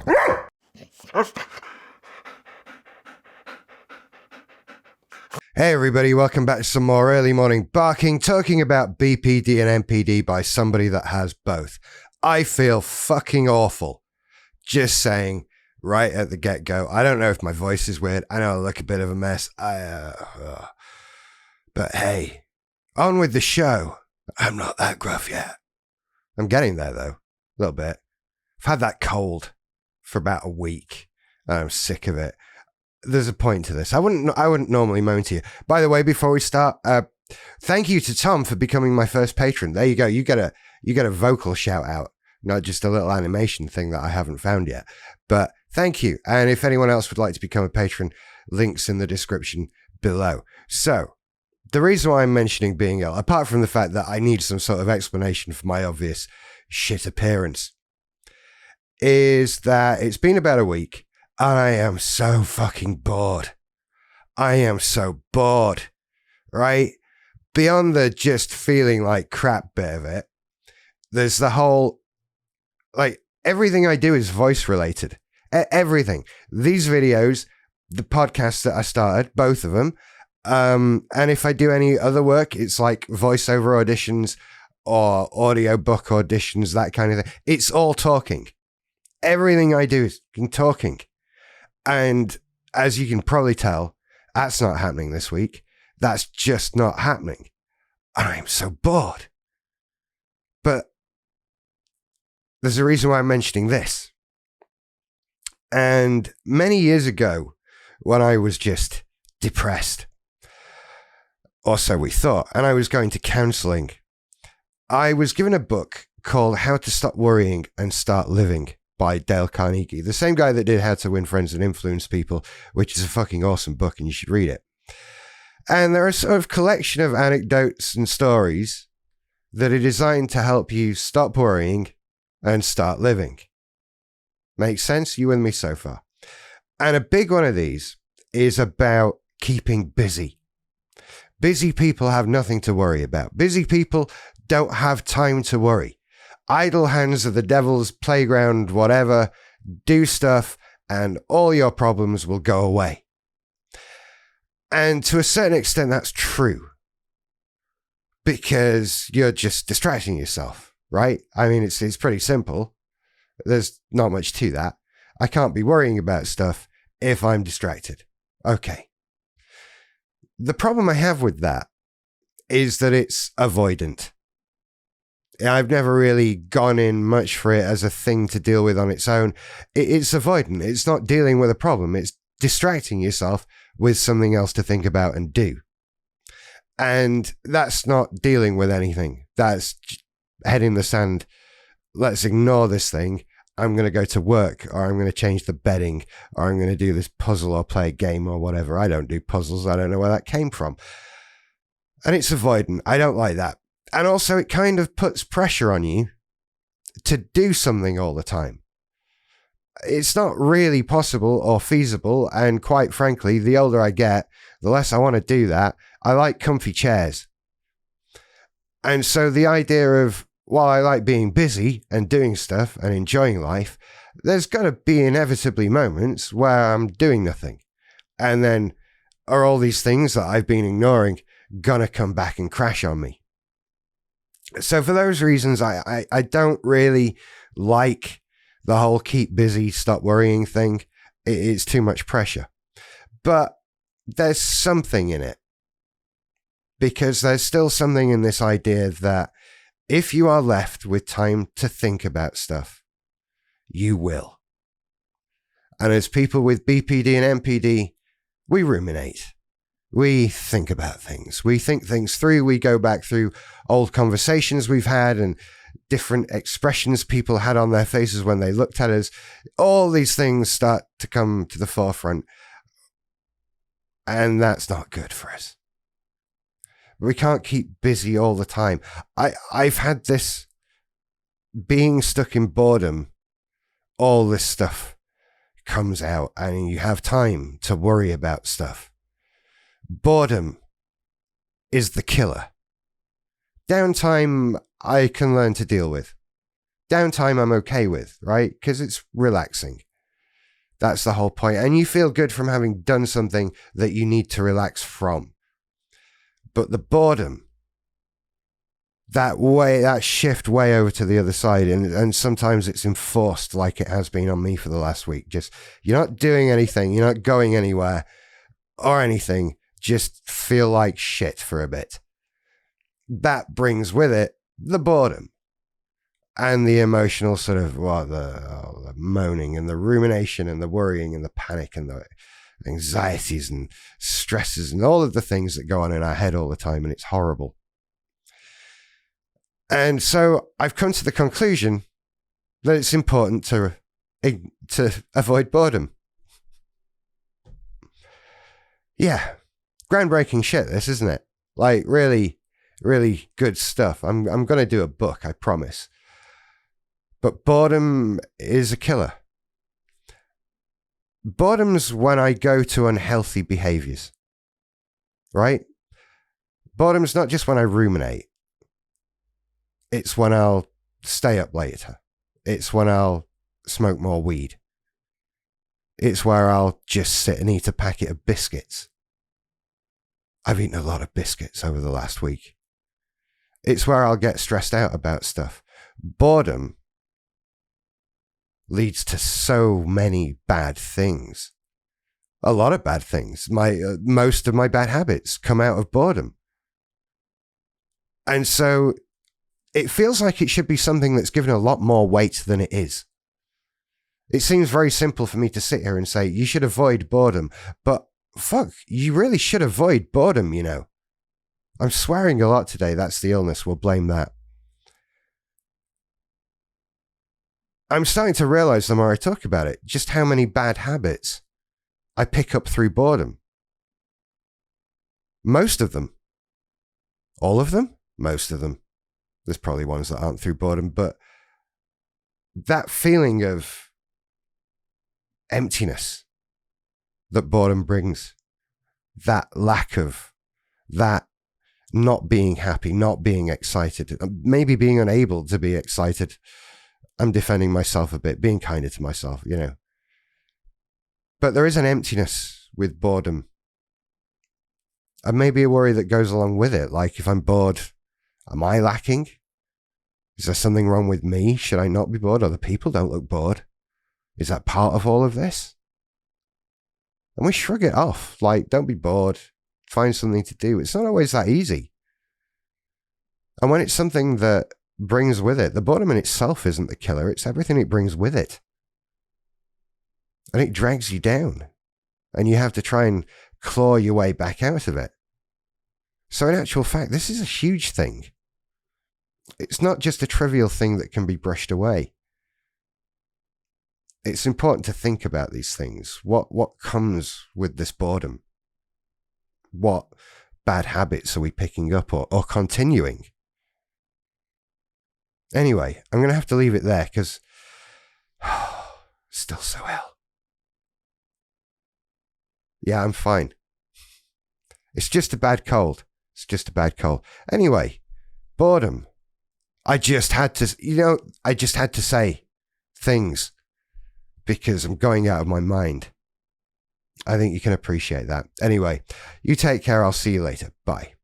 Hey everybody, welcome back to some more early morning barking, talking about BPD and NPD by somebody that has both. I feel fucking awful. Just saying, right at the get-go. I don't know if my voice is weird. I know I look a bit of a mess. But hey, on with the show. I'm not that gruff yet. I'm getting there though, a little bit. I've had that cold for about a week and I'm sick of it. There's a point to this. I wouldn't normally moan to you. By the way, before we start, thank you to Tom for becoming my first patron. There you go. You get a vocal shout out, not just a little animation thing that I haven't found yet. But thank you. And if anyone else would like to become a patron, links in the description below. So the reason why I'm mentioning being ill, apart from the fact that I need some sort of explanation for my obvious shit appearance, is that it's been about a week. I am so fucking bored. I am so bored, right? Beyond the just feeling like crap bit of it, there's the whole, like, everything I do is voice related. Everything. These videos, the podcasts that I started, both of them. And if I do any other work, it's like voiceover auditions or audiobook auditions, that kind of thing. It's all talking. Everything I do is talking. And as you can probably tell, that's not happening this week. That's just not happening. And I'm so bored. But there's a reason why I'm mentioning this. And many years ago, when I was just depressed, or so we thought, and I was going to counseling, I was given a book called How to Stop Worrying and Start Living by Dale Carnegie, the same guy that did How to Win Friends and Influence People, which is a fucking awesome book and you should read it. And they're a sort of collection of anecdotes and stories that are designed to help you stop worrying and start living. Makes sense? You with me so far? And a big one of these is about keeping busy. Busy people have nothing to worry about. Busy people don't have time to worry. Idle hands are the devil's playground, whatever. Do stuff and all your problems will go away. And to a certain extent, that's true. Because you're just distracting yourself, right? I mean, it's pretty simple. There's not much to that. I can't be worrying about stuff if I'm distracted. Okay. The problem I have with that is that it's avoidant. I've never really gone in much for it as a thing to deal with on its own. It's avoidant. It's not dealing with a problem. It's distracting yourself with something else to think about and do. And that's not dealing with anything. That's head in the sand. Let's ignore this thing. I'm going to go to work, or I'm going to change the bedding, or I'm going to do this puzzle or play a game or whatever. I don't do puzzles. I don't know where that came from. And it's avoidant. I don't like that. And also it kind of puts pressure on you to do something all the time. It's not really possible or feasible. And quite frankly, the older I get, the less I want to do that. I like comfy chairs. And so the idea of, while I like being busy and doing stuff and enjoying life, there's got to be inevitably moments where I'm doing nothing. And then are all these things that I've been ignoring gonna come back and crash on me? So for those reasons, I don't really like the whole keep busy, stop worrying thing. It's too much pressure. But there's something in it. Because there's still something in this idea that if you are left with time to think about stuff, you will. And as people with BPD and NPD, we ruminate. We think about things. We think things through. We go back through old conversations we've had and different expressions people had on their faces when they looked at us. All these things start to come to the forefront. And that's not good for us. We can't keep busy all the time. I've had this being stuck in boredom. All this stuff comes out and you have time to worry about stuff. Boredom is the killer. Downtime I can learn to deal with. Downtime I'm okay with, right? Because it's relaxing. That's the whole point. And you feel good from having done something that you need to relax from. But the boredom, that shift way over to the other side, and sometimes it's enforced like it has been on me for the last week. Just, you're not doing anything, you're not going anywhere or anything, just feel like shit for a bit. That brings with it the boredom and the emotional sort of, the moaning and the rumination and the worrying and the panic and the anxieties and stresses and all of the things that go on in our head all the time, and it's horrible. And so I've come to the conclusion that it's important to avoid boredom. Yeah, groundbreaking shit, this, isn't it? Like, really, really good stuff. I'm going to do a book, I promise. But boredom is a killer. Boredom's when I go to unhealthy behaviors, right? Boredom's not just when I ruminate. It's when I'll stay up later. It's when I'll smoke more weed. It's where I'll just sit and eat a packet of biscuits. I've eaten a lot of biscuits over the last week. It's where I'll get stressed out about stuff. Boredom leads to so many bad things. A lot of bad things. Most of my bad habits come out of boredom. And so it feels like it should be something that's given a lot more weight than it is. It seems very simple for me to sit here and say, you should avoid boredom. But fuck, you really should avoid boredom, you know. I'm swearing a lot today. That's the illness. We'll blame that. I'm starting to realize the more I talk about it, just how many bad habits I pick up through boredom. Most of them. All of them? Most of them. There's probably ones that aren't through boredom, but that feeling of emptiness that boredom brings, that lack of, that not being happy, not being excited, maybe being unable to be excited. I'm defending myself a bit, being kinder to myself, you know. But there is an emptiness with boredom. And maybe a worry that goes along with it. Like, if I'm bored, am I lacking? Is there something wrong with me? Should I not be bored? Other people don't look bored. Is that part of all of this? And we shrug it off. Like, don't be bored. Find something to do. It's not always that easy. And when it's something that brings with it, the boredom in itself isn't the killer. It's everything it brings with it. And it drags you down. And you have to try and claw your way back out of it. So in actual fact, this is a huge thing. It's not just a trivial thing that can be brushed away. It's important to think about these things. What comes with this boredom? What bad habits are we picking up or continuing? Anyway, I'm going to have to leave it there because still so ill. Yeah, I'm fine. It's just a bad cold. It's just a bad cold. Anyway, boredom. I just had to say things because I'm going out of my mind. I think you can appreciate that. Anyway, you take care. I'll see you later. Bye.